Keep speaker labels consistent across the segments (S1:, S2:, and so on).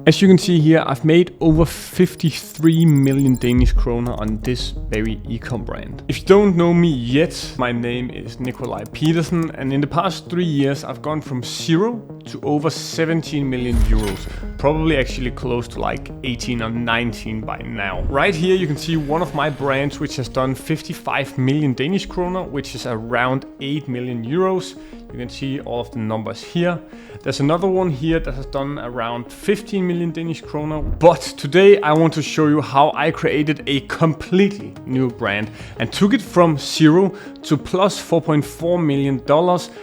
S1: As you can see here, I've made over 53 million Danish kroner on this very ecom brand. If you don't know me yet, my name is Nikolaj Petersen, and in the past 3 years I've gone from 0 to over 17 million euros. Probably actually close to like 18 or 19 by now. Right here you can see one of my brands which has done 55 million Danish kroner, which is around 8 million euros. You can see all of the numbers here. There's another one here that has done around 15 million Danish kroner. But today I want to show you how I created a completely new brand and took it from 0 to plus $4.4 million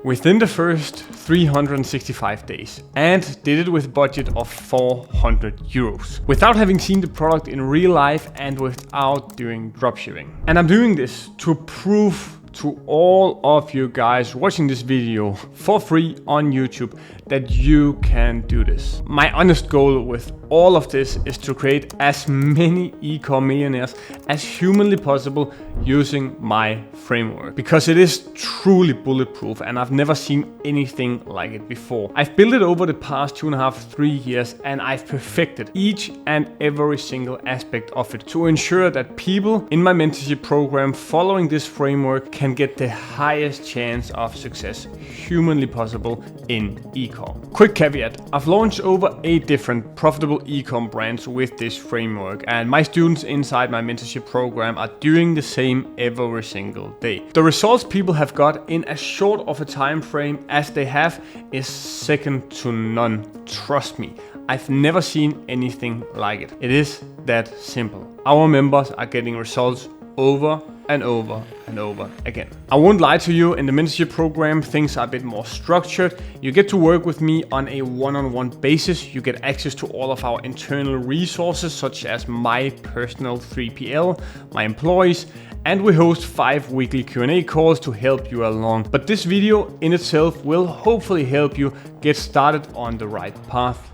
S1: within the first 365 days, and did it with a budget of 400 euros without having seen the product in real life and without doing dropshipping. And I'm doing this to prove to all of you guys watching this video for free on YouTube that you can do this. My honest goal with all of this is to create as many ecom millionaires as humanly possible using my framework, because it is truly bulletproof and I've never seen anything like it before. I've built it over the past 2.5-3 years, and I've perfected each and every single aspect of it to ensure that people in my mentorship program following this framework can get the highest chance of success humanly possible in ecom. Quick caveat, I've launched over 8 different profitable ecom brands with this framework, and my students inside my mentorship program are doing the same every single day. The results people have got in as short of a time frame as they have is second to none. Trust me, I've never seen anything like it. It is that simple. Our members are getting results over and over and over again. I won't lie to you, in the mentorship program things are a bit more structured. You get to work with me on a one-on-one basis. You get access to all of our internal resources such as my personal 3PL, my employees, and we host 5 weekly Q&A calls to help you along. But this video in itself will hopefully help you get started on the right path.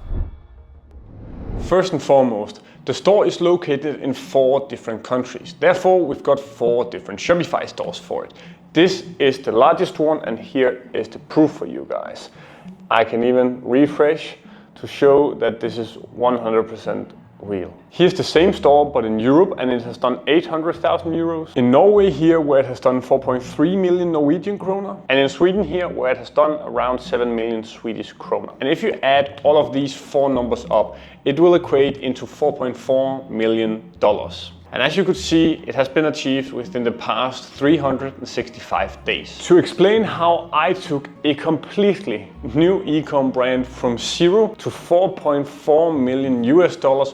S1: First and foremost, the store is located in 4 different countries. Therefore, we've got 4 different Shopify stores for it. This is the largest one, and here is the proof for you guys. I can even refresh to show that this is 100% real. Here's the same store but in Europe, and it has done 800,000 euros. In Norway here, where it has done 4.3 million Norwegian kroner, and in Sweden here, where it has done around 7 million Swedish kroner. And if you add all of these 4 numbers up, it will equate into $4.4 million. And as you could see, it has been achieved within the past 365 days. To explain how I took a completely new ecom brand from 0 to $4.4 million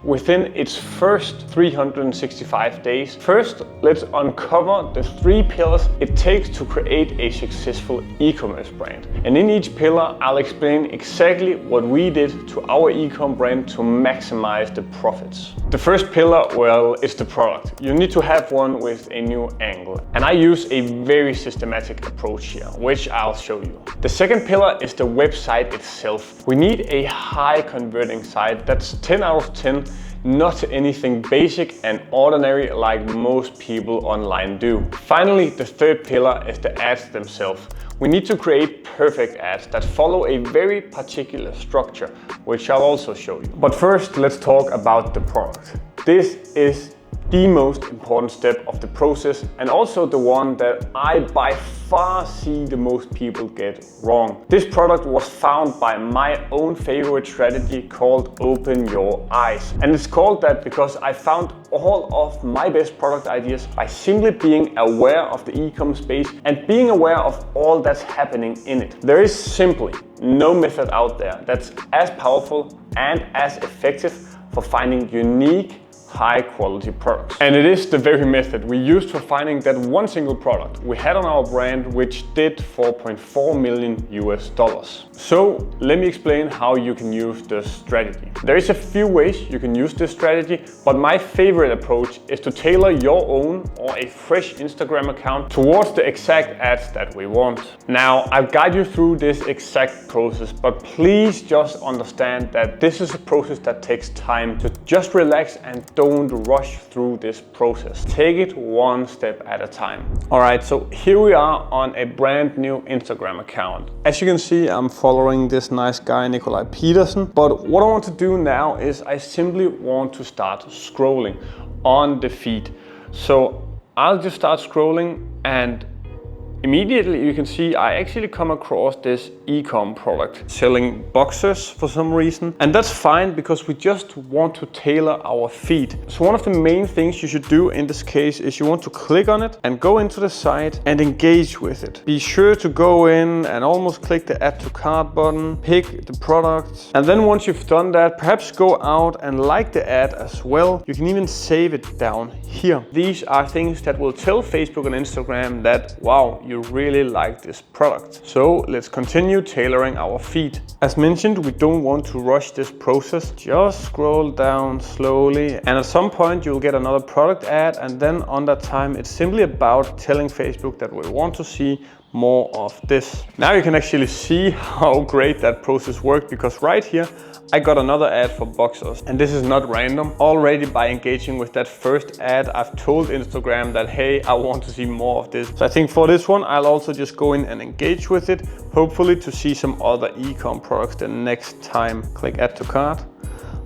S1: within its first 365 days. First, let's uncover the 3 pillars it takes to create a successful e-commerce brand. And in each pillar, I'll explain exactly what we did to our ecom brand to maximize the profits. The first pillar, well, it's the product. You need to have one with a new angle. And I use a very systematic approach here, which I'll show you. The second pillar is the website itself. We need a high converting site that's 10 out of 10, not anything basic and ordinary like most people online do. Finally, the third pillar is the ads themselves. We need to create perfect ads that follow a very particular structure, which I'll also show you. But first, let's talk about the product. This is the most important step of the process, and also the one that I by far see the most people get wrong. This product was found by my own favorite strategy called Open Your Eyes. And it's called that because I found all of my best product ideas by simply being aware of the e-com space and being aware of all that's happening in it. There is simply no method out there that's as powerful and as effective for finding unique, high quality products. And it is the very method we used for finding that one single product we had on our brand which did $4.4 million. So let me explain how you can use the strategy. There is a few ways you can use this strategy, but my favorite approach is to tailor your own or a fresh Instagram account towards the exact ads that we want. Now, I'll guide you through this exact process, but please just understand that this is a process that takes time. So just relax and don't don't rush through this process. Take it one step at a time. Alright, so here we are on a brand new Instagram account. As you can see, I'm following this nice guy, Nikolaj Petersen. But what I want to do now is I simply want to start scrolling on the feed. So I'll just start scrolling, and immediately you can see I actually come across this ecom product selling boxers for some reason. And that's fine because we just want to tailor our feed. So one of the main things you should do in this case is you want to click on it and go into the site and engage with it. Be sure to go in and almost click the add to cart button, pick the product. And then once you've done that, perhaps go out and like the ad as well. You can even save it down here. These are things that will tell Facebook and Instagram that, wow, you really like this product. So let's continue tailoring our feed. As mentioned, we don't want to rush this process. Just scroll down slowly, and at some point you'll get another product ad, and then on that time it's simply about telling Facebook that we want to see more of this. Now you can actually see how great that process worked, because right here I got another ad for boxers, and this is not random. Already by engaging with that first ad, I've told Instagram that, hey, I want to see more of this. So I think for this one, I'll also just go in and engage with it, hopefully to see some other ecom products the next time. Click add to cart.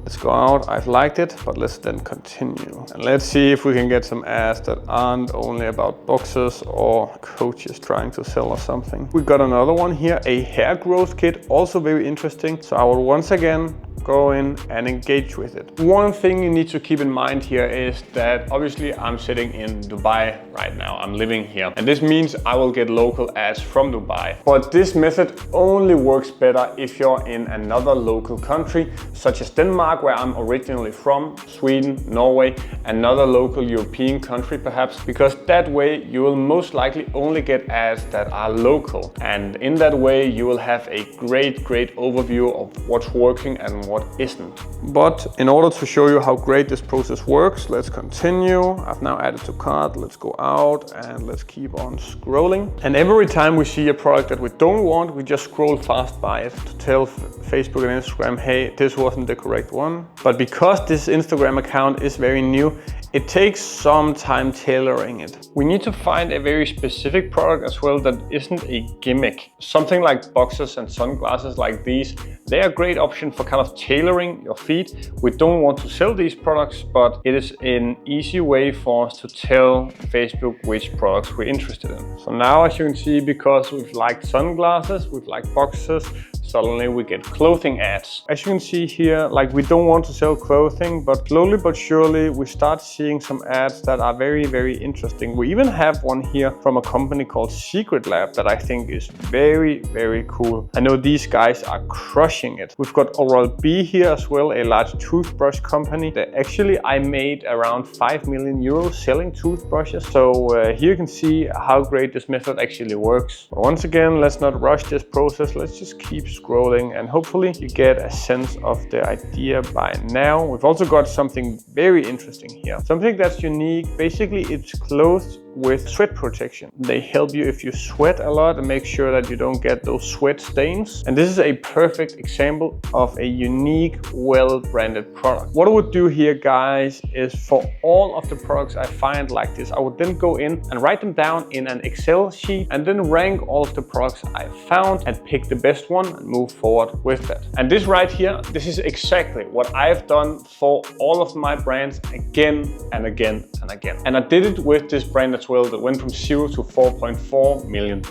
S1: Let's go out. I've liked it, but let's then continue. And let's see if we can get some ads that aren't only about boxers or coaches trying to sell us something. We got another one here, a hair growth kit, also very interesting. So I will once again go in and engage with it. One thing you need to keep in mind here is that obviously I'm sitting in Dubai right now. I'm living here, and this means I will get local ads from Dubai. But this method only works better if you're in another local country, such as Denmark, where I'm originally from, Sweden, Norway, another local European country perhaps, because that way you will most likely only get ads that are local. And in that way you will have a great overview of what's working and what isn't. But in order to show you how great this process works, let's continue. I've now added to cart. Let's go out and let's keep on scrolling. And every time we see a product that we don't want, we just scroll fast by it to tell Facebook and Instagram, hey, this wasn't the correct one. But because this Instagram account is very new, it takes some time tailoring it. We need to find a very specific product as well that isn't a gimmick. Something like boxers and sunglasses like these, they are a great option for kind of tailoring your feed. We don't want to sell these products, but it is an easy way for us to tell Facebook which products we're interested in. So now, as you can see, because we've liked sunglasses, we've liked boxers, suddenly we get clothing ads. As you can see here, like, we don't want to sell clothing, but slowly but surely we start seeing some ads that are very interesting. We even have one here from a company called Secret Lab that I think is very cool. I know these guys are crushing it. We've got Oral-B here as well, a large toothbrush company that actually I made around 5 million euros selling toothbrushes. So here you can see how great this method actually works. But once again, let's not rush this process. Let's just keep scrolling, and hopefully you get a sense of the idea by now. We've also got something very interesting here, something that's unique. Basically, it's clothes with sweat protection. They help you if you sweat a lot and make sure that you don't get those sweat stains. And this is a perfect example of a unique, well-branded product. What I would do here, guys, is for all of the products I find like this, I would then go in and write them down in an Excel sheet and then rank all of the products I found and pick the best one and move forward with that. And this right here, this is exactly what I've done for all of my brands again and again and again. And I did it with this brand as well that went from 0 to $4.4 million.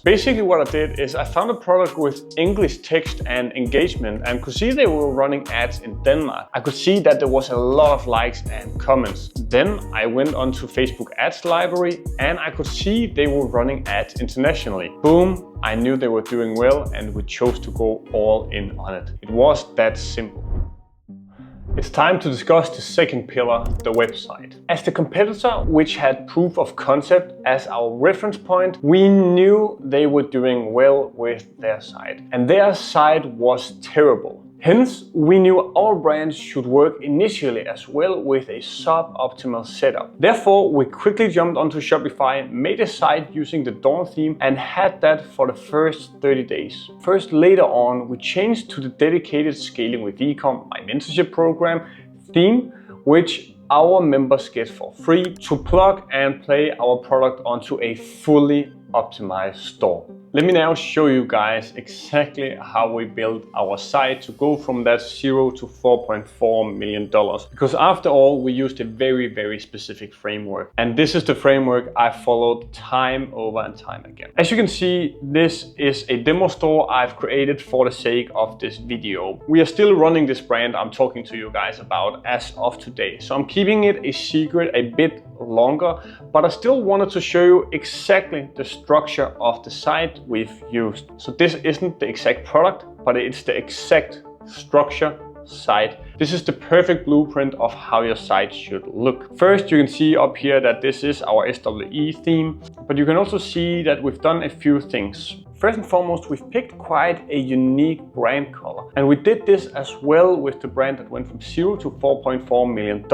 S1: Basically what I did is I found a product with English text and engagement, and could see they were running ads in Denmark. I could see that there was a lot of likes and comments. Then I went onto Facebook ads library and I could see they were running ads internationally. Boom, I knew they were doing well, and we chose to go all in on it. It was that simple. It's time to discuss the second pillar, the website. As the competitor, which had proof of concept as our reference point, we knew they were doing well with their site, and their site was terrible. Hence, we knew our brands should work initially as well with a suboptimal setup. Therefore, we quickly jumped onto Shopify, made a site using the Dawn theme, and had that for the first 30 days. First, later on, we changed to the dedicated Scaling with Ecom, my mentorship program theme, which our members get for free to plug and play our product onto a fully optimized store. Let me now show you guys exactly how we built our site to go from that 0 to $4.4 million. Because after all, we used a very specific framework. And this is the framework I followed time over and time again. As you can see, this is a demo store I've created for the sake of this video. We are still running this brand I'm talking to you guys about as of today. So I'm keeping it a secret a bit longer, but I still wanted to show you exactly the structure of the site we've used. So this isn't the exact product, but it's the exact structure site. This is the perfect blueprint of how your site should look. First, you can see up here that this is our SWE theme, but you can also see that we've done a few things. First and foremost, we've picked quite a unique brand color, and we did this as well with the brand that went from 0 to $4.4 million.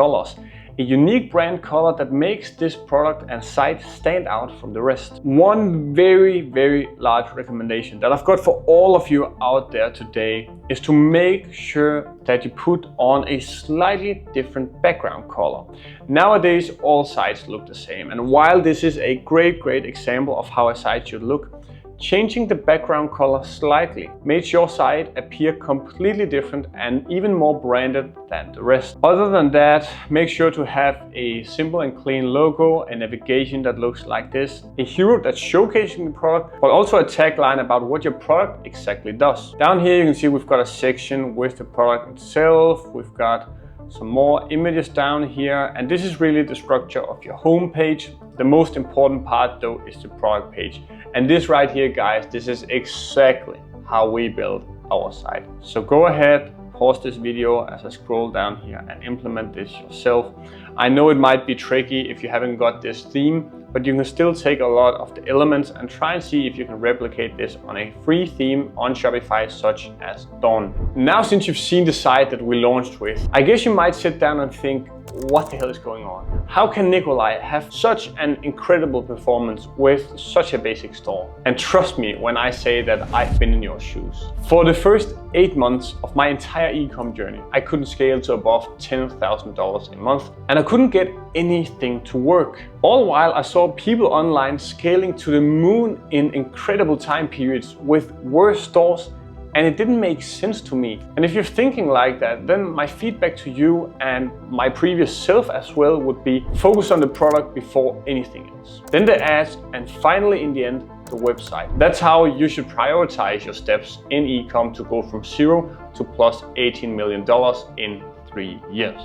S1: A unique brand color that makes this product and site stand out from the rest. One very large recommendation that I've got for all of you out there today is to make sure that you put on a slightly different background color. Nowadays, all sites look the same, and while this is a great example of how a site should look, changing the background color slightly makes your site appear completely different and even more branded than the rest. Other than that, make sure to have a simple and clean logo, a navigation that looks like this, a hero that's showcasing the product, but also a tagline about what your product exactly does. Down here you can see we've got a section with the product itself, we've got some more images down here, and this is really the structure of your home page. The most important part though is the product page. And this right here, guys, this is exactly how we build our site. So go ahead, pause this video as I scroll down here and implement this yourself. I know it might be tricky if you haven't got this theme, but you can still take a lot of the elements and try and see if you can replicate this on a free theme on Shopify such as Dawn. Now, since you've seen the site that we launched with, I guess you might sit down and think, what the hell is going on? How can Nikolai have such an incredible performance with such a basic store? And trust me when I say that I've been in your shoes. For the first 8 months of my entire ecom journey, I couldn't scale to above $10,000 a month, and I couldn't get anything to work. All while I saw people online scaling to the moon in incredible time periods with worse stores, and it didn't make sense to me. And if you're thinking like that, then my feedback to you and my previous self as well would be focus on the product before anything else. Then the ads, and finally in the end, the website. That's how you should prioritize your steps in ecom to go from 0 to plus $18 million in 3 years.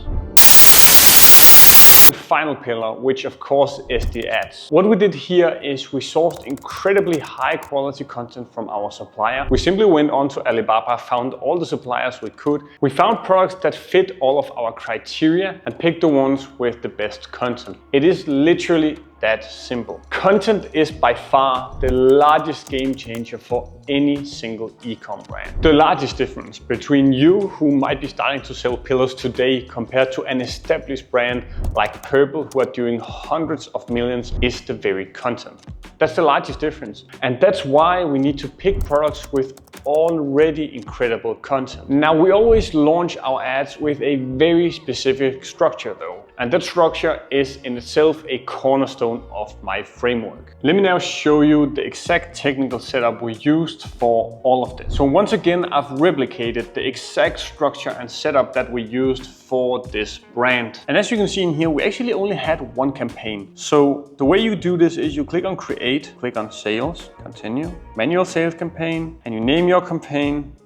S1: The final pillar, which of course is the ads. What we did here is we sourced incredibly high quality content from our supplier. We simply went on to Alibaba, found all the suppliers we could. We found products that fit all of our criteria and picked the ones with the best content. It is literally that simple. Content is by far the largest game changer for any single ecom brand. The largest difference between you, who might be starting to sell pillows today, compared to an established brand like Purple, who are doing hundreds of millions, is the very content. That's the largest difference. And that's why we need to pick products with already incredible content. Now, we always launch our ads with a very specific structure though. And that structure is in itself a cornerstone of my framework. Let me now show you the exact technical setup we used for all of this. So once again, I've replicated the exact structure and setup that we used for this brand. And as you can see in here, we actually only had one campaign. So the way you do this is you click on create, click on sales, continue, manual sales campaign, and you name your campaign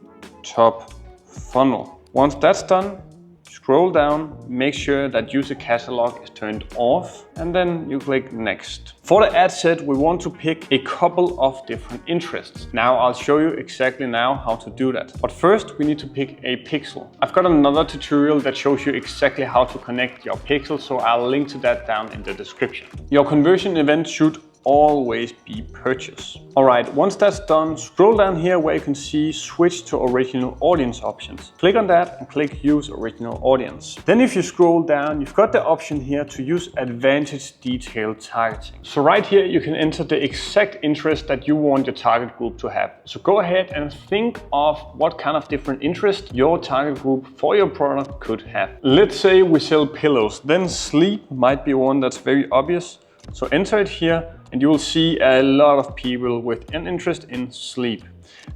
S1: top funnel. Once that's done, scroll down, make sure that user catalog is turned off, and then you click next. For the ad set, we want to pick a couple of different interests. Now I'll show you exactly now how to do that. But first we need to pick a pixel. I've got another tutorial that shows you exactly how to connect your pixel, so I'll link to that down in the description. Your conversion event should always be purchased. Alright, once that's done, scroll down here where you can see switch to original audience options. Click on that and click use original audience. Then if you scroll down, you've got the option here to use advanced detailed targeting. So right here you can enter the exact interest that you want your target group to have. So go ahead and think of what kind of different interest your target group for your product could have. Let's say we sell pillows, then sleep might be one that's very obvious. So enter it here and you will see a lot of people with an interest in sleep.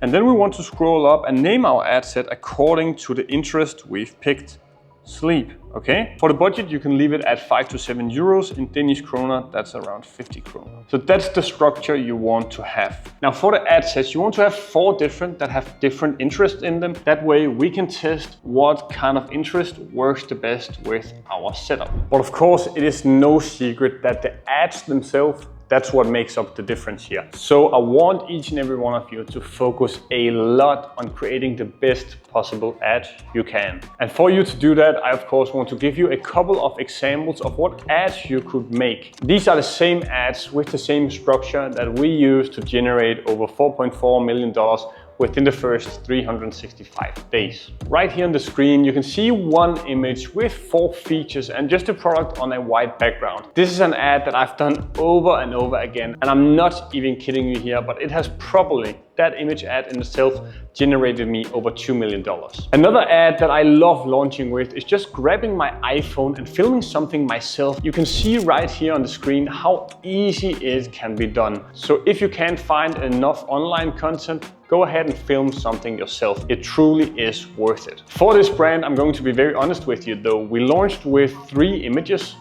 S1: And then we want to scroll up and name our ad set according to the interest we've picked. Sleep, okay? For the budget, you can leave it at 5 to 7 euros. In Danish kroner, that's around 50 kroner. So that's the structure you want to have. Now for the ad sets, you want to have 4 different that have different interests in them. That way we can test what kind of interest works the best with our setup. But of course, it is no secret that the ads themselves, that's what makes up the difference here. So I want each and every one of you to focus a lot on creating the best possible ad you can. And for you to do that, I of course want to give you a couple of examples of what ads you could make. These are the same ads with the same structure that we use to generate over $4.4 million within the first 365 days. Right here on the screen, you can see one image with 4 features and just a product on a white background. This is an ad that I've done over and over again, and I'm not even kidding you here, but it has probably, that image ad in itself, generated me over $2 million. Another ad that I love launching with is just grabbing my iPhone and filming something myself. You can see right here on the screen how easy it can be done. So if you can't find enough online content, go ahead and film something yourself. It truly is worth it. For this brand, I'm going to be very honest with you though. We launched with 3 images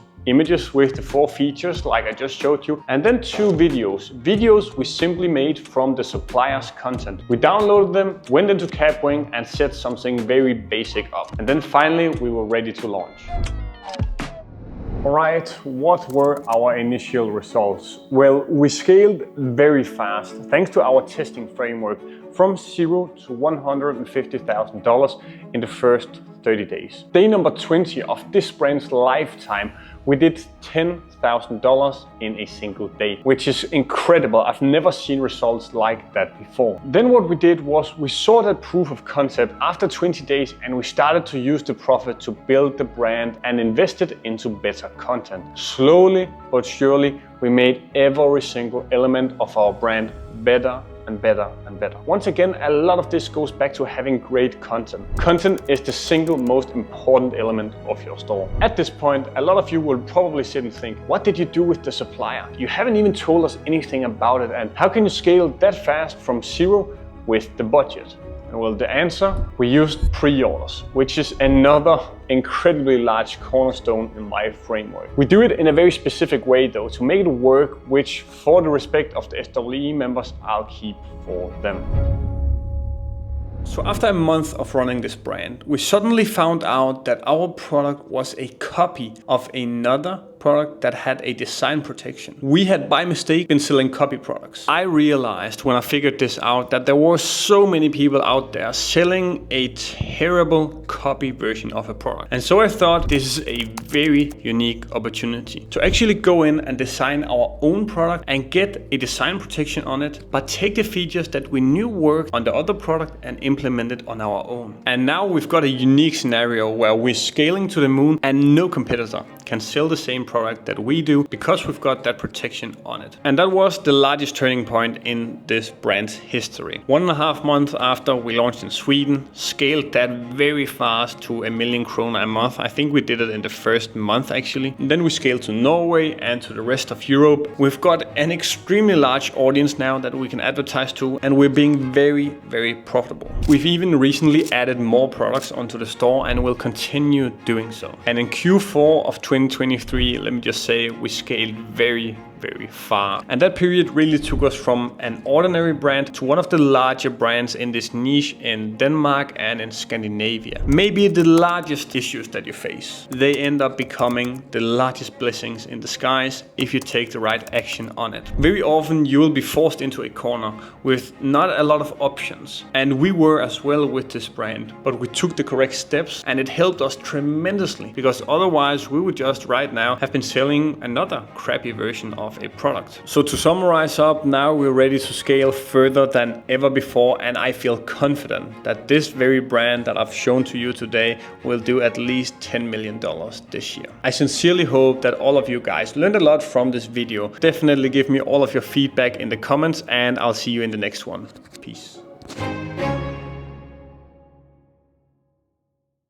S1: with the 4 features like I just showed you, and then 2 videos. Videos we simply made from the supplier's content. We downloaded them, went into Capwing and set something very basic up. And then finally we were ready to launch. Alright, what were our initial results? Well, we scaled very fast thanks to our testing framework from $0 to $150,000 in the first 30 days. Day number 20 of this brand's lifetime, we did $10,000 in a single day, which is incredible. I've never seen results like that before. Then what we did was we saw that proof of concept after 20 days and we started to use the profit to build the brand and invested into better content. Slowly but surely, we made every single element of our brand better and better and better. Once again, a lot of this goes back to having great content. Content is the single most important element of your store. At this point, a lot of you will probably sit and think, what did you do with the supplier? You haven't even told us anything about it, and how can you scale that fast from 0 with the budget? Well, the answer, we used pre-orders, which is another incredibly large cornerstone in my framework. We do it in a very specific way though, to make it work, which for the respect of the SWE members, I'll keep for them. So after a month of running this brand, we suddenly found out that our product was a copy of another product that had a design protection. We had by mistake been selling copy products. I realized when I figured this out that there were so many people out there selling a terrible copy version of a product. And so I thought this is a very unique opportunity to actually go in and design our own product and get a design protection on it, but take the features that we knew worked on the other product and implement it on our own. And now we've got a unique scenario where we're scaling to the moon and no competitor can sell the same product that we do because we've got that protection on it. And that was the largest turning point in this brand's history. 1.5 months after we launched in Sweden, scaled that very fast to 1 million krona a month. I think we did it in the first month actually. And then we scaled to Norway and to the rest of Europe. We've got an extremely large audience now that we can advertise to, and we're being very, very profitable. We've even recently added more products onto the store and will continue doing so. And in Q4 of 2023, let me just say, we scaled very, very far. And that period really took us from an ordinary brand to one of the larger brands in this niche in Denmark and in Scandinavia. Maybe the largest issues that you face, they end up becoming the largest blessings in disguise if you take the right action on it. Very often you will be forced into a corner with not a lot of options. And we were as well with this brand, but we took the correct steps and it helped us tremendously, because otherwise we would just right now have been selling another crappy version of of a product. So to summarize up, now we're ready to scale further than ever before, and I feel confident that this very brand that I've shown to you today will do at least $10 million this year. I sincerely hope that all of you guys learned a lot from this video. Definitely give me all of your feedback in the comments, and I'll see you in the next one. Peace.